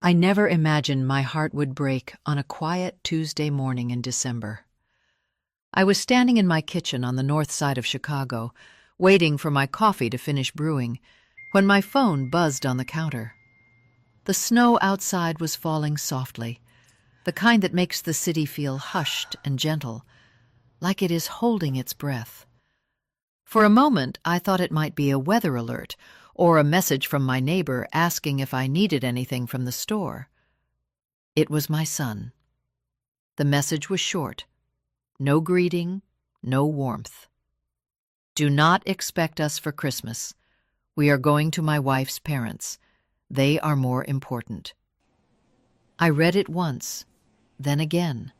I never imagined my heart would break on a quiet Tuesday morning in December. I was standing in my kitchen on the north side of Chicago, waiting for my coffee to finish brewing, when my phone buzzed on the counter. The snow outside was falling softly, the kind that makes the city feel hushed and gentle, like it is holding its breath. For a moment, I thought it might be a weather alert or a message from my neighbor asking if I needed anything from the store. It was my son. The message was short. No greeting, no warmth. Do not expect us for Christmas. We are going to my wife's parents. They are more important. I read it once, then again,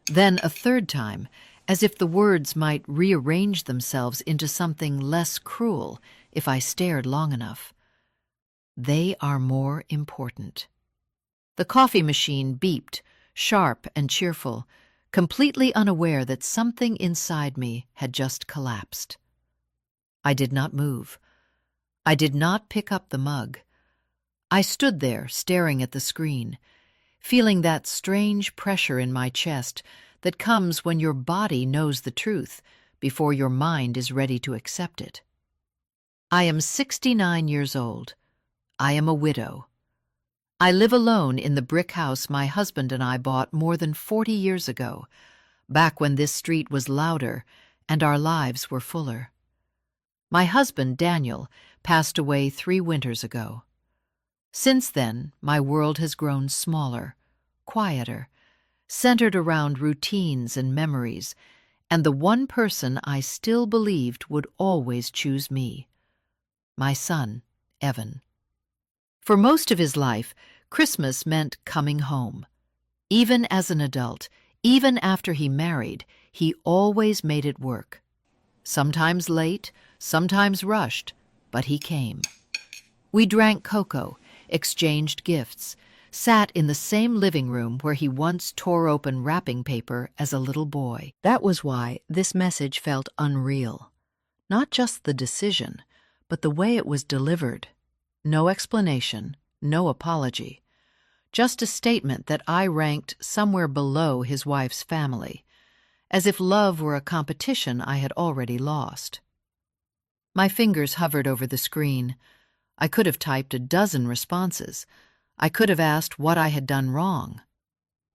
then a third time, as if the words might rearrange themselves into something less cruel if I stared long enough. They are more important. The coffee machine beeped, sharp and cheerful, completely unaware that something inside me had just collapsed. I did not move. I did not pick up the mug. I stood there staring at the screen, feeling that strange pressure in my chest that comes when your body knows the truth before your mind is ready to accept it. I am 69 years old. I am a widow. I live alone in the brick house my husband and I bought more than 40 years ago, back when this street was louder and our lives were fuller. My husband, Daniel, passed away 3 winters ago. Since then, my world has grown smaller, quieter, centered around routines and memories, and the one person I still believed would always choose me, my son, Evan. For most of his life, Christmas meant coming home. Even as an adult, even after he married, he always made it work. Sometimes late, sometimes rushed, but he came. We drank cocoa, exchanged gifts, sat in the same living room where he once tore open wrapping paper as a little boy. That was why this message felt unreal. Not just the decision, but the way it was delivered. No explanation, no apology. Just a statement that I ranked somewhere below his wife's family, as if love were a competition I had already lost. My fingers hovered over the screen. I could have typed a dozen responses. I could have asked what I had done wrong.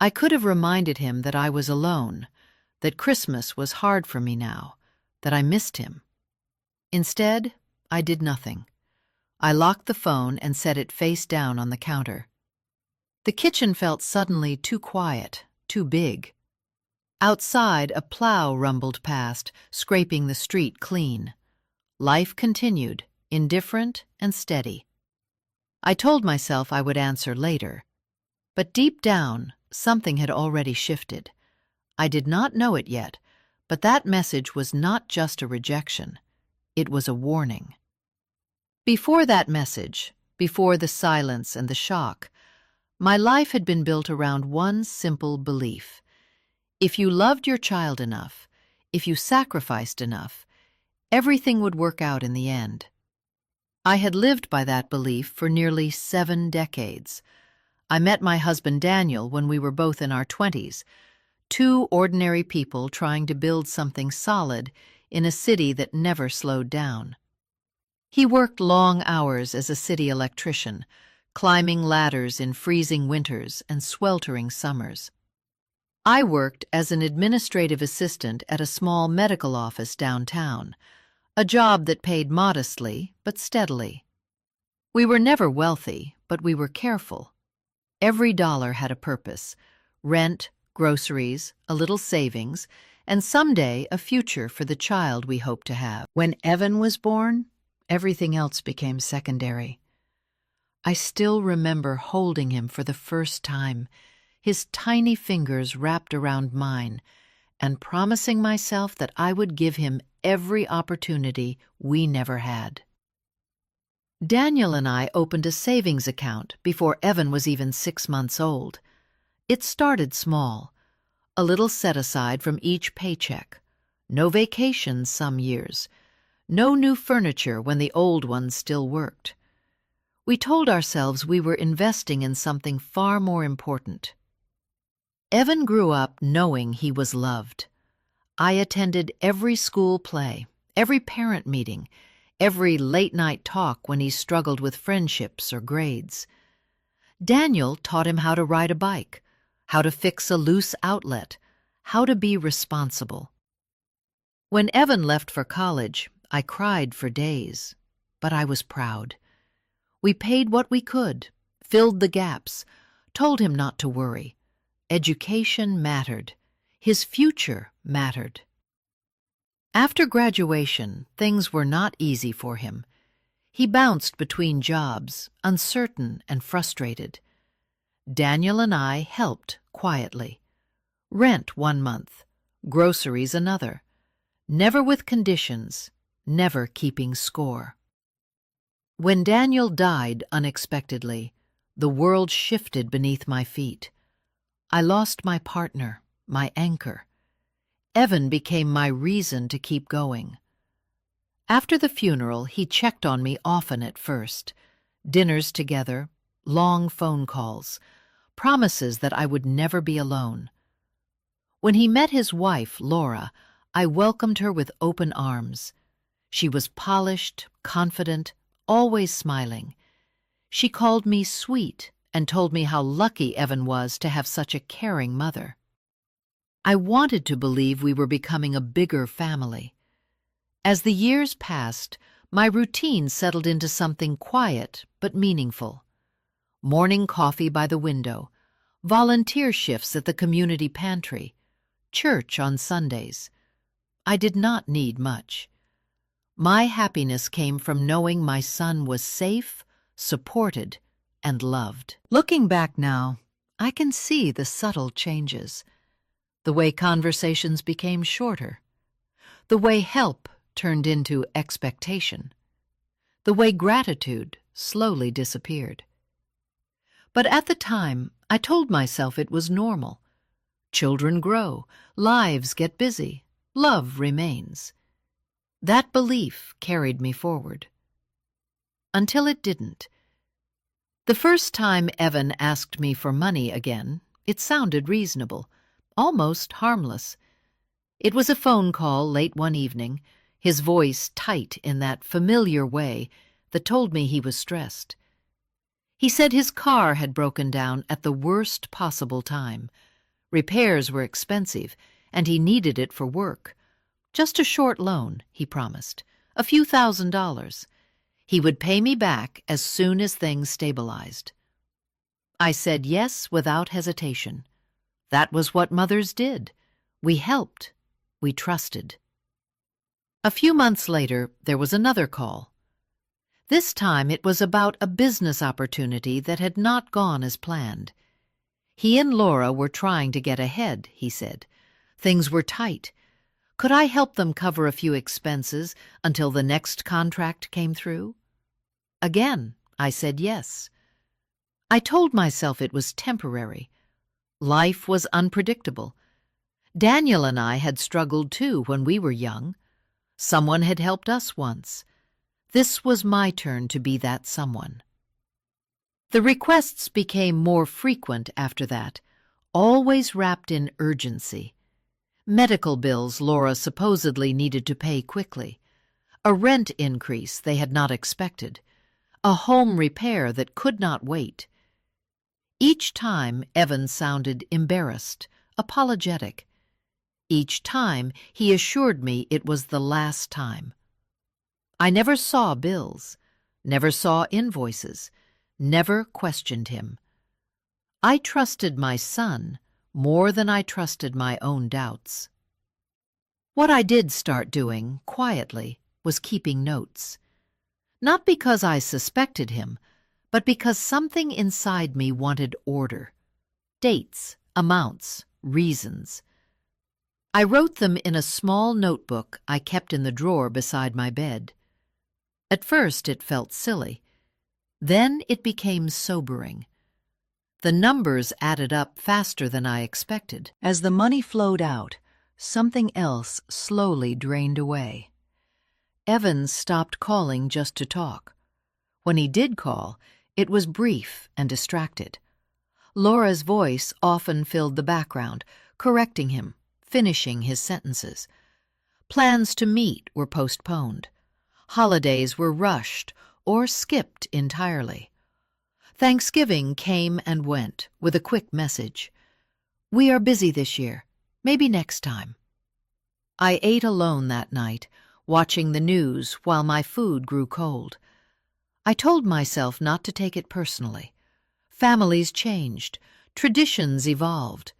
I could have reminded him that I was alone, that Christmas was hard for me now, that I missed him. Instead, I did nothing. I locked the phone and set it face down on the counter. The kitchen felt suddenly too quiet, too big. Outside, a plow rumbled past, scraping the street clean. Life continued, indifferent and steady. I told myself I would answer later, but deep down, something had already shifted. I did not know it yet, but that message was not just a rejection. It was a warning. Before that message, before the silence and the shock, my life had been built around one simple belief. If you loved your child enough, if you sacrificed enough, everything would work out in the end. I had lived by that belief for nearly 7 decades. I met my husband Daniel when we were both in our 20s, 2 ordinary people trying to build something solid in a city that never slowed down. He worked long hours as a city electrician, climbing ladders in freezing winters and sweltering summers. I worked as an administrative assistant at a small medical office downtown, a job that paid modestly but steadily. We were never wealthy, but we were careful. Every dollar had a purpose: rent, groceries, a little savings, and someday a future for the child we hoped to have. When Evan was born, everything else became secondary. I still remember holding him for the first time, his tiny fingers wrapped around mine, and promising myself that I would give him every opportunity we never had. Daniel and I opened a savings account before Evan was even 6 months old. It started small, a little set aside from each paycheck. No vacations some years, no new furniture when the old ones still worked. We told ourselves we were investing in something far more important. Evan grew up knowing he was loved. I attended every school play, every parent meeting, every late-night talk when he struggled with friendships or grades. Daniel taught him how to ride a bike, how to fix a loose outlet, how to be responsible. When Evan left for college, I cried for days, but I was proud. We paid what we could, filled the gaps, told him not to worry. Education mattered. His future mattered. After graduation, things were not easy for him. He bounced between jobs, uncertain and frustrated. Daniel and I helped quietly. Rent 1 month, groceries another. Never with conditions, never keeping score. When Daniel died unexpectedly, the world shifted beneath my feet. I lost my partner, my anchor. Evan became my reason to keep going. After the funeral, he checked on me often at first. Dinners together, long phone calls, promises that I would never be alone. When he met his wife, Laura, I welcomed her with open arms. She was polished, confident, always smiling. She called me sweet and told me how lucky Evan was to have such a caring mother. I wanted to believe we were becoming a bigger family. As the years passed, my routine settled into something quiet but meaningful. Morning coffee by the window, volunteer shifts at the community pantry, church on Sundays. I did not need much. My happiness came from knowing my son was safe, supported, and loved. Looking back now, I can see the subtle changes. The way conversations became shorter. The way help turned into expectation. The way gratitude slowly disappeared. But at the time, I told myself it was normal. Children grow, lives get busy, love remains. That belief carried me forward. Until it didn't. The first time Evan asked me for money again, it sounded reasonable, almost harmless. It was a phone call late one evening, his voice tight in that familiar way that told me he was stressed. He said his car had broken down at the worst possible time. Repairs were expensive, and he needed it for work. Just a short loan, he promised, a few $1,000s. He would pay me back as soon as things stabilized. I said yes without hesitation. That was what mothers did. We helped. We trusted. A few months later, there was another call. This time it was about a business opportunity that had not gone as planned. He and Laura were trying to get ahead, he said. Things were tight. Could I help them cover a few expenses until the next contract came through? Again, I said yes. I told myself it was temporary. Life was unpredictable. Daniel and I had struggled too when we were young. Someone had helped us once. This was my turn to be that someone. The requests became more frequent after that, always wrapped in urgency. Medical bills Laura supposedly needed to pay quickly. A rent increase they had not expected. A home repair that could not wait. Each time, Evan sounded embarrassed, apologetic. Each time, he assured me it was the last time. I never saw bills, never saw invoices, never questioned him. I trusted my son more than I trusted my own doubts. What I did start doing, quietly, was keeping notes. Not because I suspected him, but because something inside me wanted order. Dates, amounts, reasons. I wrote them in a small notebook I kept in the drawer beside my bed. At first it felt silly. Then it became sobering. The numbers added up faster than I expected. As the money flowed out, something else slowly drained away. Evans stopped calling just to talk. When he did call, It was brief and distracted. Laura's voice often filled the background, correcting him, finishing his sentences. Plans to meet were postponed. Holidays were rushed or skipped entirely. Thanksgiving came and went with a quick message. "We are busy this year. Maybe next time." I ate alone that night, watching the news while my food grew cold. I told myself not to take it personally. Families changed, traditions evolved.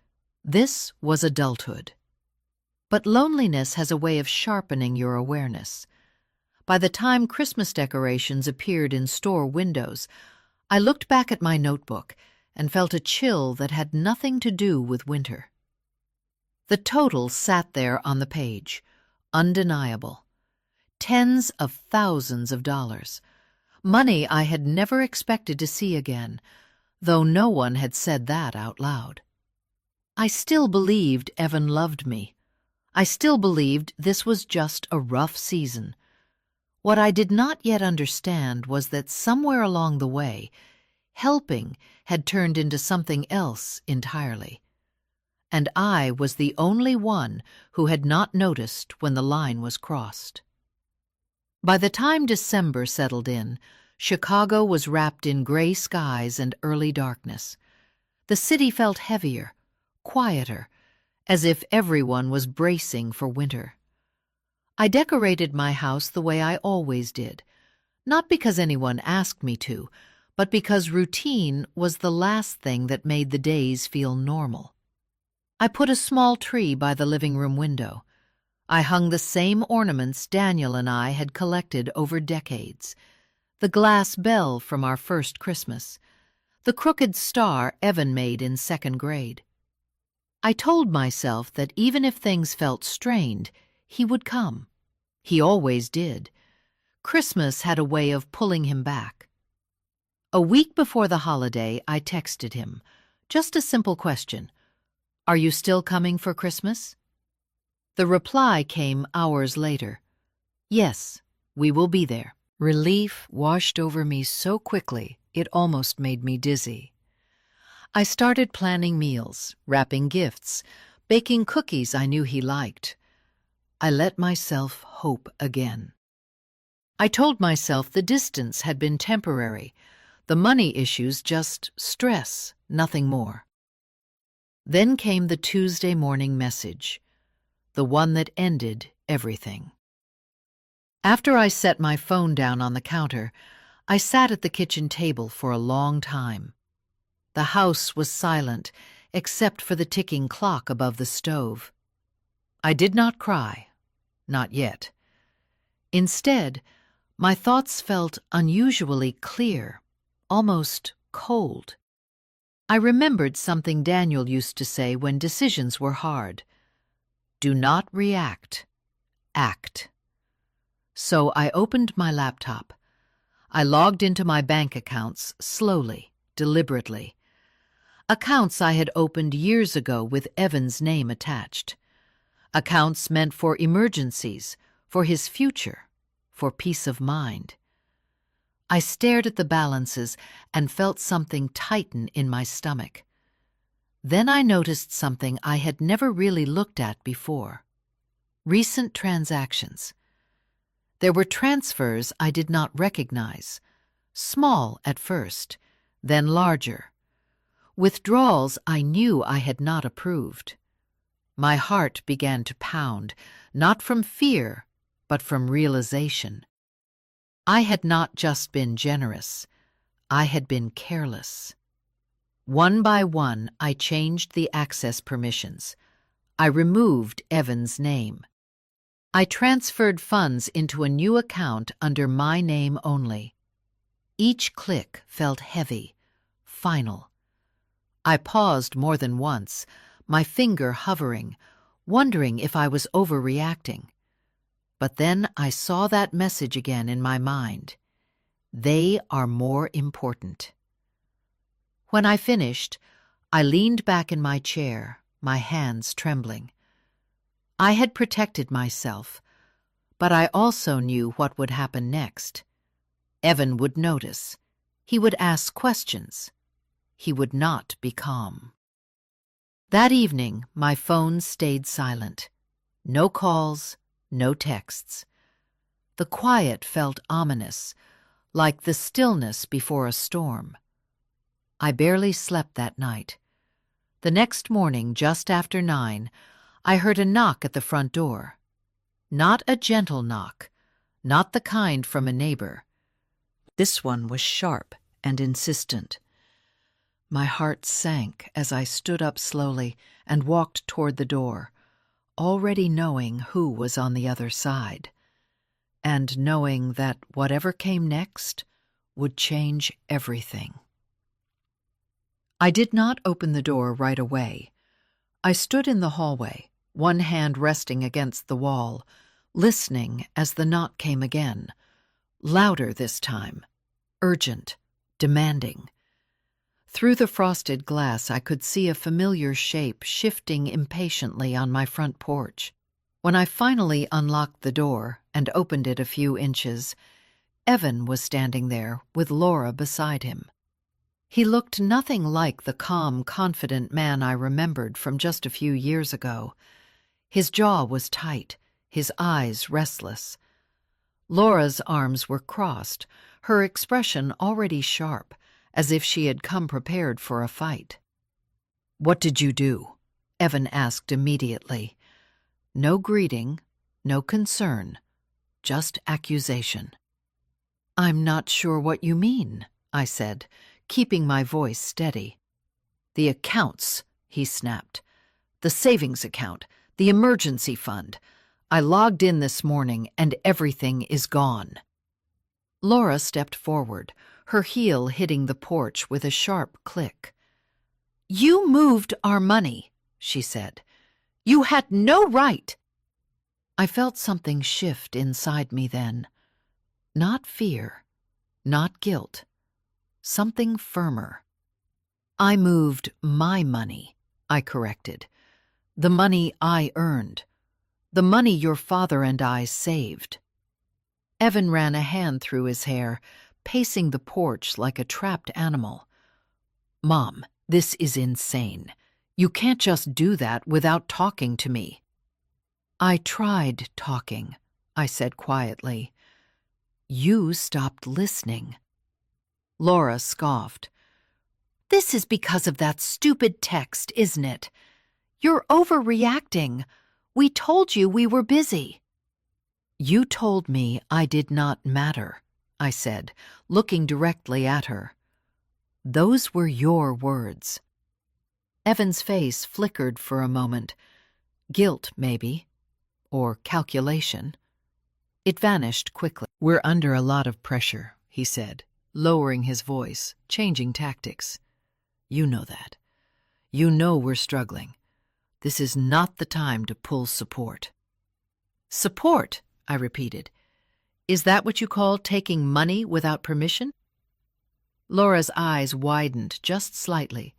This was adulthood. But loneliness has a way of sharpening your awareness. By the time Christmas decorations appeared in store windows, I looked back at my notebook and felt a chill that had nothing to do with winter. The total sat there on the page, undeniable. Tens of thousands of dollars. Money I had never expected to see again, though no one had said that out loud. I still believed Evan loved me. I still believed this was just a rough season. What I did not yet understand was that somewhere along the way, helping had turned into something else entirely. And I was the only one who had not noticed when the line was crossed. By the time December settled in, Chicago was wrapped in gray skies and early darkness. The city felt heavier, quieter, as if everyone was bracing for winter. I decorated my house the way I always did, not because anyone asked me to, but because routine was the last thing that made the days feel normal. I put a small tree by the living room window. I hung the same ornaments Daniel and I had collected over decades. The glass bell from our first Christmas, the crooked star Evan made in second grade. I told myself that even if things felt strained, he would come. He always did. Christmas had a way of pulling him back. A week before the holiday, I texted him. Just a simple question. "Are you still coming for Christmas?" The reply came hours later. "Yes, we will be there." Relief washed over me so quickly it almost made me dizzy. I started planning meals, wrapping gifts, baking cookies I knew he liked. I let myself hope again. I told myself the distance had been temporary, the money issues just stress, nothing more. Then came the Tuesday morning message, the one that ended everything. After I set my phone down on the counter, I sat at the kitchen table for a long time. The house was silent, except for the ticking clock above the stove. I did not cry, not yet. Instead, my thoughts felt unusually clear, almost cold. I remembered something Daniel used to say when decisions were hard. Do not react, act. So I opened my laptop. I logged into my bank accounts slowly, deliberately. Accounts I had opened years ago with Evan's name attached. Accounts meant for emergencies, for his future, for peace of mind. I stared at the balances and felt something tighten in my stomach. Then I noticed something I had never really looked at before. Recent transactions. There were transfers I did not recognize, small at first, then larger. Withdrawals I knew I had not approved. My heart began to pound, not from fear, but from realization. I had not just been generous, I had been careless. One by one, I changed the access permissions. I removed Evan's name. I transferred funds into a new account under my name only. Each click felt heavy, final. I paused more than once, my finger hovering, wondering if I was overreacting. But then I saw that message again in my mind. They are more important. When I finished, I leaned back in my chair, my hands trembling. I had protected myself, but I also knew what would happen next. Evan would notice. He would ask questions. He would not be calm. That evening, my phone stayed silent. No calls, no texts. The quiet felt ominous, like the stillness before a storm. I barely slept that night. The next morning, just after 9, I heard a knock at the front door. Not a gentle knock, not the kind from a neighbor. This one was sharp and insistent. My heart sank as I stood up slowly and walked toward the door, already knowing who was on the other side, and knowing that whatever came next would change everything. I did not open the door right away. I stood in the hallway, one hand resting against the wall, listening as the knock came again, louder this time, urgent, demanding. Through the frosted glass, I could see a familiar shape shifting impatiently on my front porch. When I finally unlocked the door and opened it a few inches, Evan was standing there with Laura beside him. He looked nothing like the calm, confident man I remembered from just a few years ago. His jaw was tight, his eyes restless. Laura's arms were crossed, her expression already sharp, as if she had come prepared for a fight. "What did you do?" Evan asked immediately. No greeting, no concern, just accusation. "I'm not sure what you mean," I said, keeping my voice steady. "The accounts," he snapped. "The savings account, the emergency fund. I logged in this morning and everything is gone." Laura stepped forward, her heel hitting the porch with a sharp click. "You moved our money," she said. "You had no right." I felt something shift inside me then. Not fear, not guilt. Something firmer. "I moved my money," I corrected. "The money I earned. The money your father and I saved." Evan ran a hand through his hair, pacing the porch like a trapped animal. "Mom, this is insane. You can't just do that without talking to me." "I tried talking," I said quietly. "You stopped listening." Laura scoffed. "This is because of that stupid text, isn't it? You're overreacting. We told you we were busy." "You told me I did not matter," I said, looking directly at her. "Those were your words." Evan's face flickered for a moment. Guilt, maybe. Or calculation. It vanished quickly. "We're under a lot of pressure," he said, lowering his voice, changing tactics. "You know that. You know we're struggling. This is not the time to pull support." "Support?" I repeated. "Is that what you call taking money without permission?" Laura's eyes widened just slightly.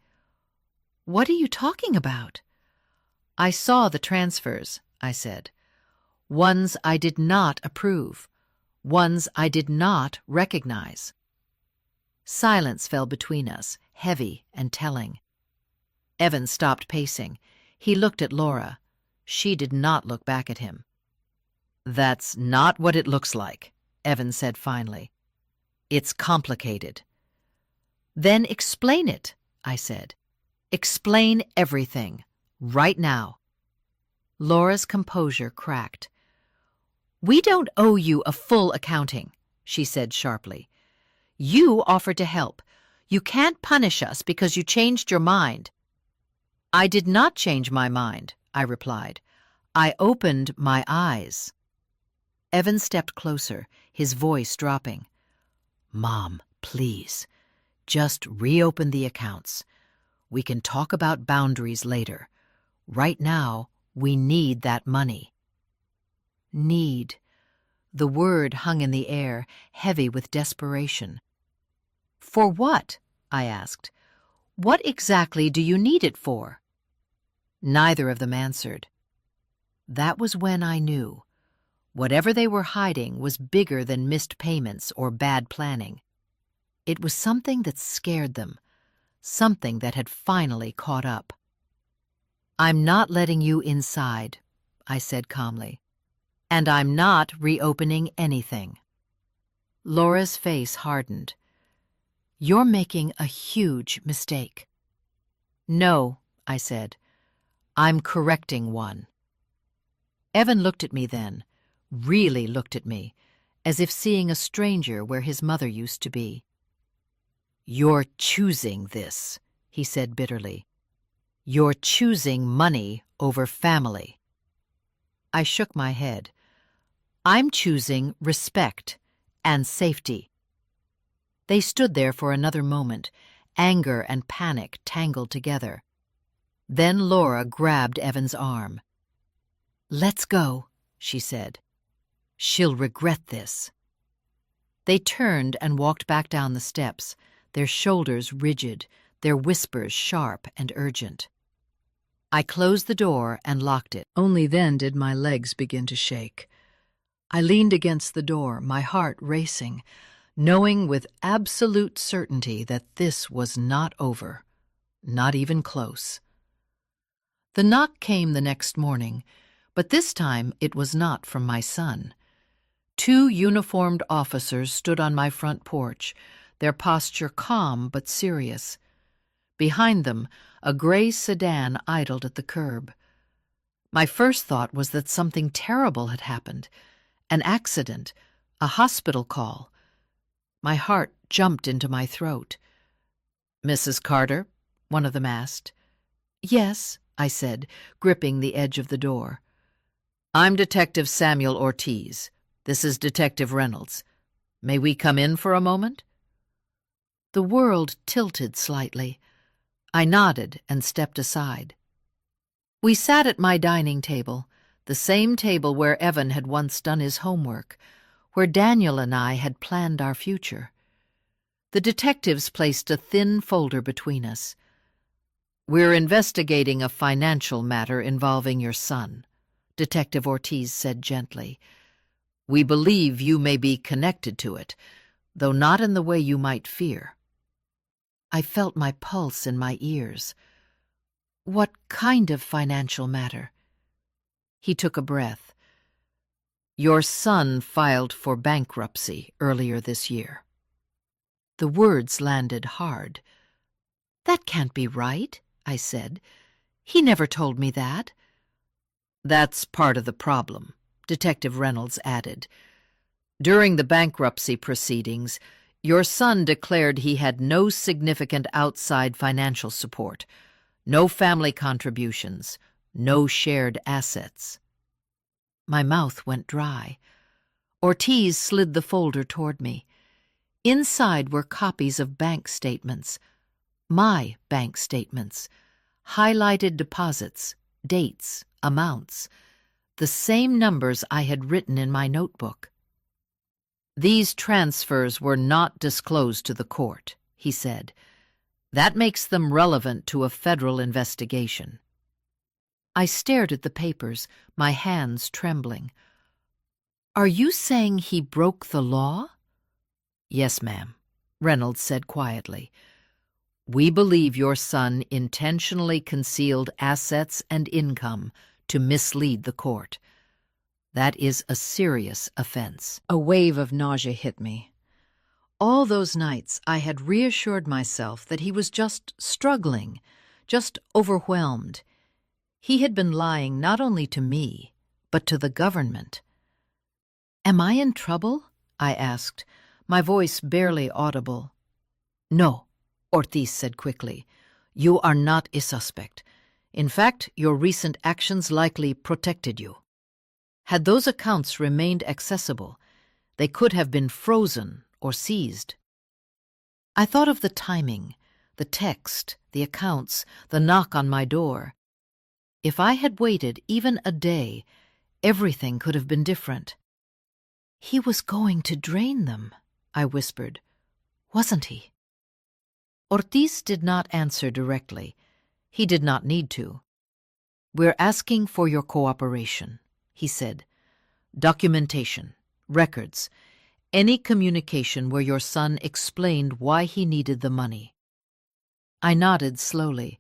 "What are you talking about?" "I saw the transfers," I said. "Ones I did not approve. Ones I did not recognize." Silence fell between us, heavy and telling. Evan stopped pacing. He looked at Laura. She did not look back at him. "That's not what it looks like," Evan said finally. "It's complicated." "Then explain it," I said. "Explain everything, right now." Laura's composure cracked. "We don't owe you a full accounting," she said sharply. "You offered to help. You can't punish us because you changed your mind." "I did not change my mind," I replied. "I opened my eyes." Evan stepped closer, his voice dropping. "Mom, please, just reopen the accounts. We can talk about boundaries later. Right now, we need that money." Need. The word hung in the air, heavy with desperation. "For what?" I asked. "What exactly do you need it for?" Neither of them answered. That was when I knew. Whatever they were hiding was bigger than missed payments or bad planning. It was something that scared them, something that had finally caught up. "I'm not letting you inside," I said calmly. "And I'm not reopening anything." Laura's face hardened. "You're making a huge mistake." "No," I said. "I'm correcting one." Evan looked at me then, really looked at me, as if seeing a stranger where his mother used to be. "You're choosing this," he said bitterly. "You're choosing money over family." I shook my head. "I'm choosing respect and safety." They stood there for another moment, anger and panic tangled together. Then Laura grabbed Evan's arm. "Let's go," she said. "She'll regret this." They turned and walked back down the steps, their shoulders rigid, their whispers sharp and urgent. I closed the door and locked it. Only then did my legs begin to shake. I leaned against the door, my heart racing, knowing with absolute certainty that this was not over, not even close. The knock came the next morning, but this time it was not from my son. 2 uniformed officers stood on my front porch, their posture calm but serious. Behind them, a gray sedan idled at the curb. My first thought was that something terrible had happened, an accident, a hospital call. My heart jumped into my throat. "Mrs. Carter?" one of them asked. "Yes," I said, gripping the edge of the door. "I'm Detective Samuel Ortiz. This is Detective Reynolds. May we come in for a moment?" The world tilted slightly. I nodded and stepped aside. We sat at my dining table, the same table where Evan had once done his homework, where Daniel and I had planned our future. The detectives placed a thin folder between us. "We're investigating a financial matter involving your son," Detective Ortiz said gently. "We believe you may be connected to it, though not in the way you might fear." I felt my pulse in my ears. "What kind of financial matter?" He took a breath. "Your son filed for bankruptcy earlier this year." The words landed hard. "That can't be right," I said. "He never told me that." "That's part of the problem," Detective Reynolds added. "During the bankruptcy proceedings, your son declared he had no significant outside financial support, no family contributions, no shared assets." My mouth went dry. Ortiz slid the folder toward me. Inside were copies of bank statements, my bank statements, highlighted deposits, dates, amounts, the same numbers I had written in my notebook. "These transfers were not disclosed to the court," he said. "That makes them relevant to a federal investigation." I stared at the papers, my hands trembling. "Are you saying he broke the law?" "Yes, ma'am," Reynolds said quietly. "We believe your son intentionally concealed assets and income to mislead the court. That is a serious offense." A wave of nausea hit me. All those nights I had reassured myself that he was just struggling, just overwhelmed. He had been lying not only to me, but to the government. "Am I in trouble?" I asked, my voice barely audible. "No," Ortiz said quickly. "You are not a suspect. In fact, your recent actions likely protected you. Had those accounts remained accessible, they could have been frozen or seized." I thought of the timing, the text, the accounts, the knock on my door. If I had waited even a day, everything could have been different. "He was going to drain them," I whispered. "Wasn't he?" Ortiz did not answer directly. He did not need to. "We're asking for your cooperation," he said. "Documentation, records, Any communication where your son explained why he needed the money. I nodded slowly.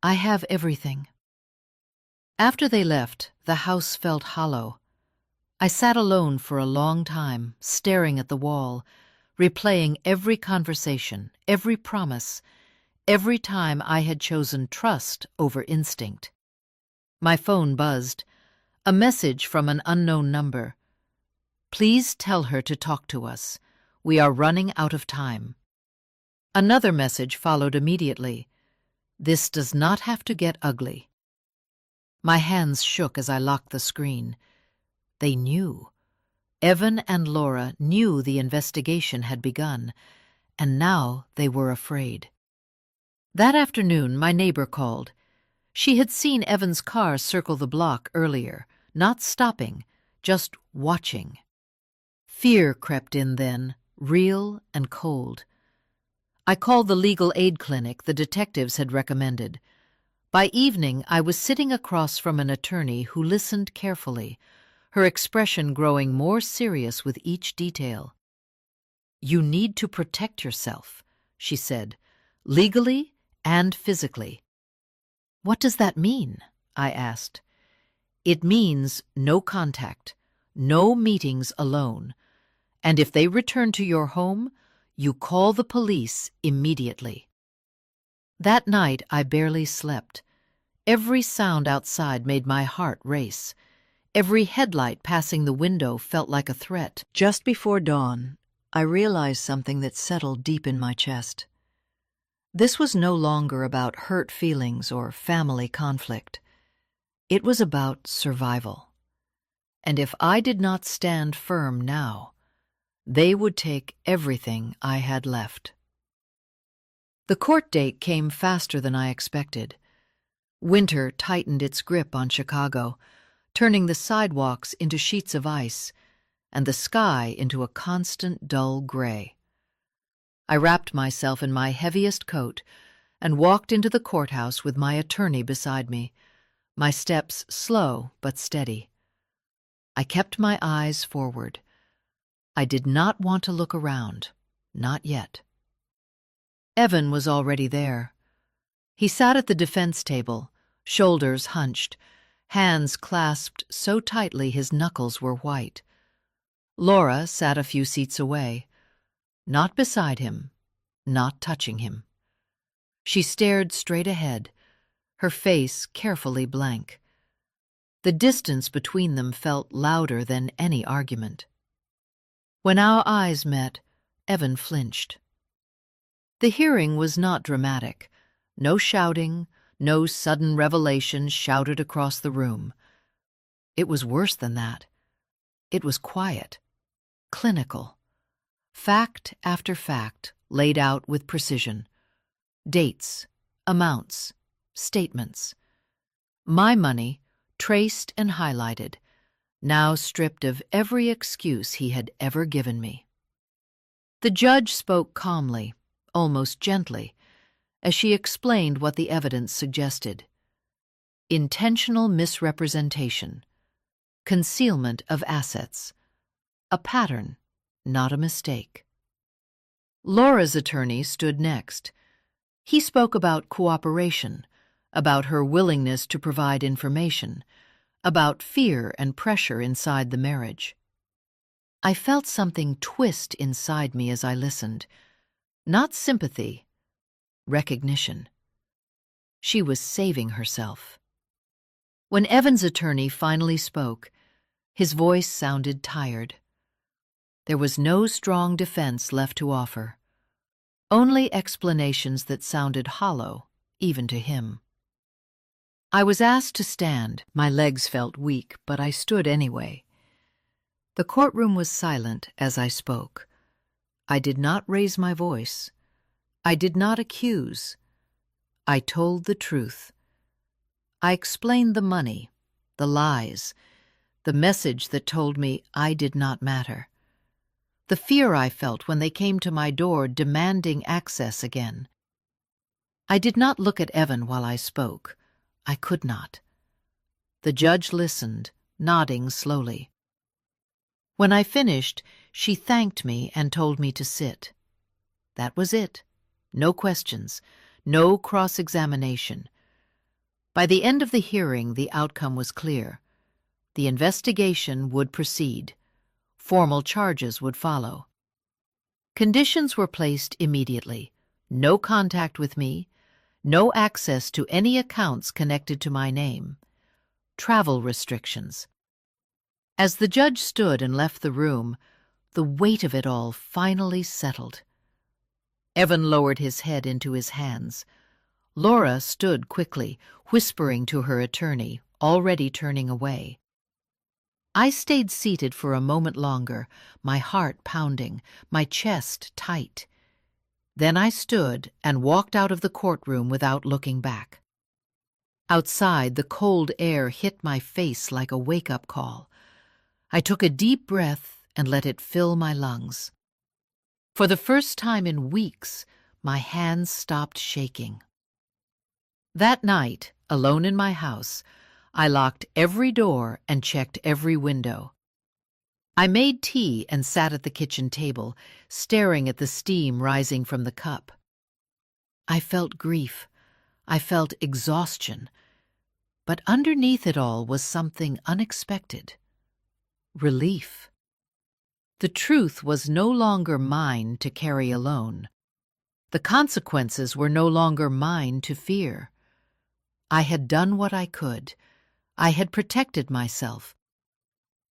I have everything. After they left, the house felt hollow. I sat alone for a long time, staring at the wall, replaying every conversation, every promise, every time I had chosen trust over instinct. My phone buzzed. A message from an unknown number. Please tell her to talk to us. We are running out of time. Another message followed immediately. This does not have to get ugly. My hands shook as I locked the screen. They knew. Evan and Laura knew the investigation had begun, and now they were afraid. That afternoon, my neighbor called. She had seen Evan's car circle the block earlier, not stopping, just watching. Fear crept in then, real and cold. I called the legal aid clinic the detectives had recommended. By evening, I was sitting across from an attorney who listened carefully, her expression growing more serious with each detail. You need to protect yourself, she said, legally and physically. What does that mean? I asked. It means no contact, no meetings alone, and if they return to your home, you call the police immediately. That night I barely slept. Every sound outside made my heart race. Every headlight passing the window felt like a threat. Just before dawn, I realized something that settled deep in my chest. This was no longer about hurt feelings or family conflict. It was about survival. And if I did not stand firm now, they would take everything I had left. The court date came faster than I expected. Winter tightened its grip on Chicago, turning the sidewalks into sheets of ice and the sky into a constant dull gray. I wrapped myself in my heaviest coat and walked into the courthouse with my attorney beside me, my steps slow but steady. I kept my eyes forward. I did not want to look around, not yet. Evan was already there. He sat at the defense table, shoulders hunched, hands clasped so tightly his knuckles were white. Laura sat a few seats away, not beside him, not touching him. She stared straight ahead, her face carefully blank. The distance between them felt louder than any argument. When our eyes met, Evan flinched. The hearing was not dramatic. No shouting, no sudden revelations shouted across the room. It was worse than that. It was quiet, clinical. Fact after fact laid out with precision. Dates, amounts, statements. My money, traced and highlighted, now stripped of every excuse he had ever given me. The judge spoke calmly, almost gently, as she explained what the evidence suggested. Intentional misrepresentation, concealment of assets, a pattern, not a mistake. Laura's attorney stood next. He spoke about cooperation, about her willingness to provide information, about fear and pressure inside the marriage. I felt something twist inside me as I listened. Not sympathy, recognition. She was saving herself. When Evan's attorney finally spoke, his voice sounded tired. There was no strong defense left to offer, only explanations that sounded hollow, even to him. I was asked to stand. My legs felt weak, but I stood anyway. The courtroom was silent as I spoke. I did not raise my voice. I did not accuse. I told the truth. I explained the money, the lies, the message that told me I did not matter. The fear I felt when they came to my door demanding access again. I did not look at Evan while I spoke. I could not. The judge listened, nodding slowly. When I finished, She thanked me and told me to sit. That was it. No questions, no cross-examination. By the end of the hearing, the outcome was clear. The investigation would proceed. Formal charges would follow. Conditions were placed immediately. No contact with me, no access to any accounts connected to my name. Travel restrictions. As the judge stood and left the room, the weight of it all finally settled. Evan lowered his head into his hands. Laura stood quickly, whispering to her attorney, already turning away. I stayed seated for a moment longer, my heart pounding, my chest tight. Then I stood and walked out of the courtroom without looking back. Outside, the cold air hit my face like a wake-up call. I took a deep breath and let it fill my lungs. For the first time in weeks, my hands stopped shaking. That night, alone in my house, I locked every door and checked every window. I made tea and sat at the kitchen table, staring at the steam rising from the cup. I felt grief. I felt exhaustion. But underneath it all was something unexpected. Relief. The truth was no longer mine to carry alone. The consequences were no longer mine to fear. I had done what I could. I had protected myself.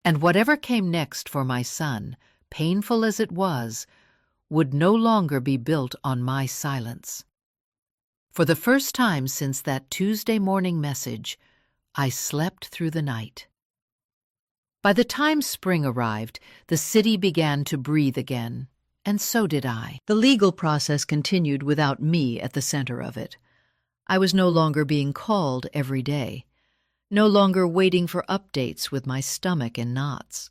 And whatever came next for my son, painful as it was, would no longer be built on my silence. For the first time since that Tuesday morning message, I slept through the night. By the time spring arrived, the city began to breathe again, and so did I. The legal process continued without me at the center of it. I was no longer being called every day, no longer waiting for updates with my stomach in knots.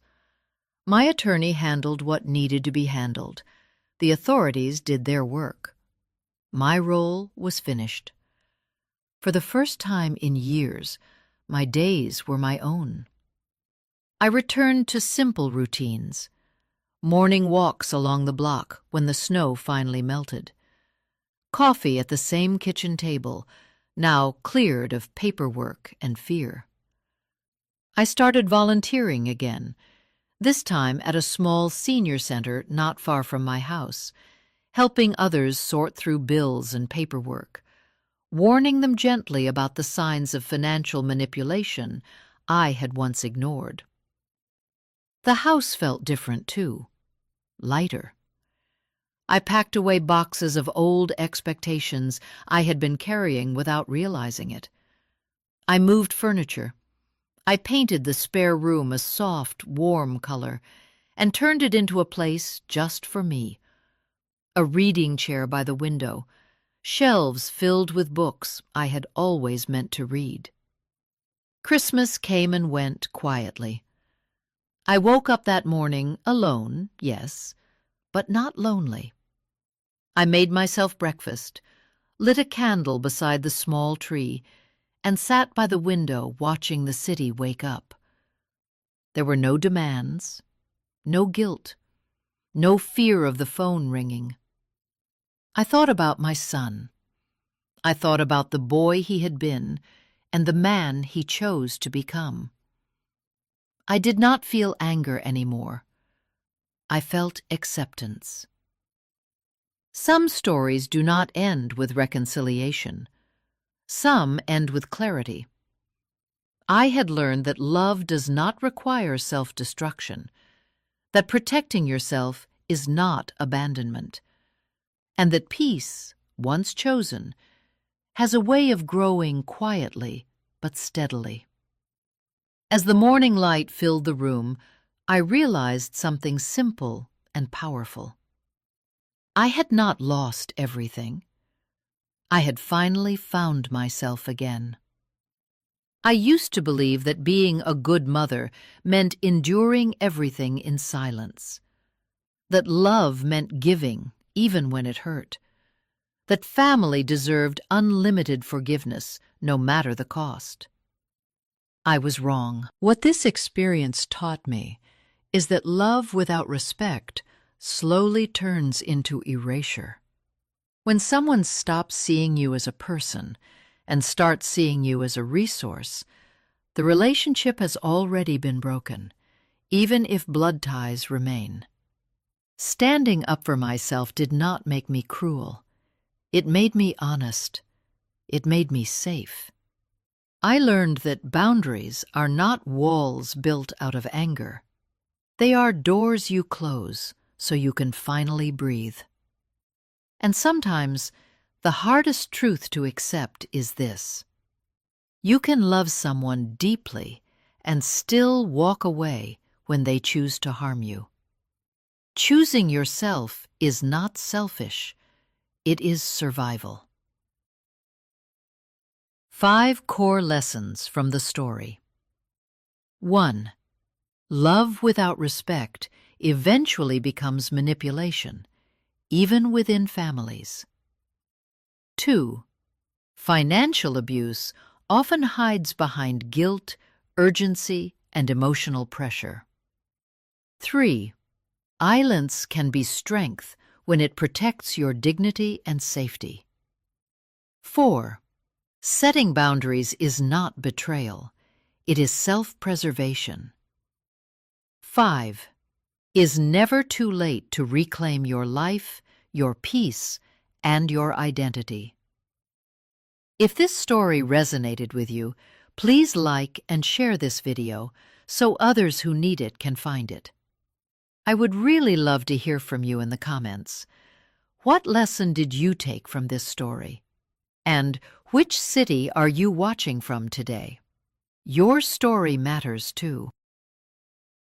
My attorney handled what needed to be handled. The authorities did their work. My role was finished. For the first time in years, my days were my own. I returned to simple routines. Morning walks along the block when the snow finally melted. Coffee at the same kitchen table, now cleared of paperwork and fear. I started volunteering again, this time at a small senior center not far from my house, helping others sort through bills and paperwork, warning them gently about the signs of financial manipulation I had once ignored. The house felt different, too, lighter. I packed away boxes of old expectations I had been carrying without realizing it. I moved furniture. I painted the spare room a soft, warm color and turned it into a place just for me. A reading chair by the window, shelves filled with books I had always meant to read. Christmas came and went quietly. I woke up that morning alone, yes, but not lonely. I made myself breakfast, lit a candle beside the small tree, and sat by the window watching the city wake up. There were no demands, no guilt, no fear of the phone ringing. I thought about my son. I thought about the boy he had been and the man he chose to become. I did not feel anger anymore. I felt acceptance. Some stories do not end with reconciliation. Some end with clarity. I had learned that love does not require self-destruction, that protecting yourself is not abandonment, and that peace, once chosen, has a way of growing quietly but steadily. As the morning light filled the room, I realized something simple and powerful. I had not lost everything. I had finally found myself again. I used to believe that being a good mother meant enduring everything in silence, that love meant giving even when it hurt, that family deserved unlimited forgiveness no matter the cost. I was wrong. What this experience taught me is that love without respect slowly turns into erasure. When someone stops seeing you as a person and starts seeing you as a resource, the relationship has already been broken, even if blood ties remain. Standing up for myself did not make me cruel. It made me honest. It made me safe. I learned that boundaries are not walls built out of anger. They are doors you close so you can finally breathe. And sometimes, the hardest truth to accept is this: you can love someone deeply and still walk away when they choose to harm you. Choosing yourself is not selfish, it is survival. 5 core lessons from the story. 1. Love without respect eventually becomes manipulation, even within families. 2. Financial abuse often hides behind guilt, urgency, and emotional pressure. 3. Silence can be strength when it protects your dignity and safety. 4. Setting boundaries is not betrayal. It is self-preservation. 5. Is never too late to reclaim your life, your peace, and your identity. If this story resonated with you, please like and share this video so others who need it can find it. I would really love to hear from you in the comments. What lesson did you take from this story? And which city are you watching from today? Your story matters too.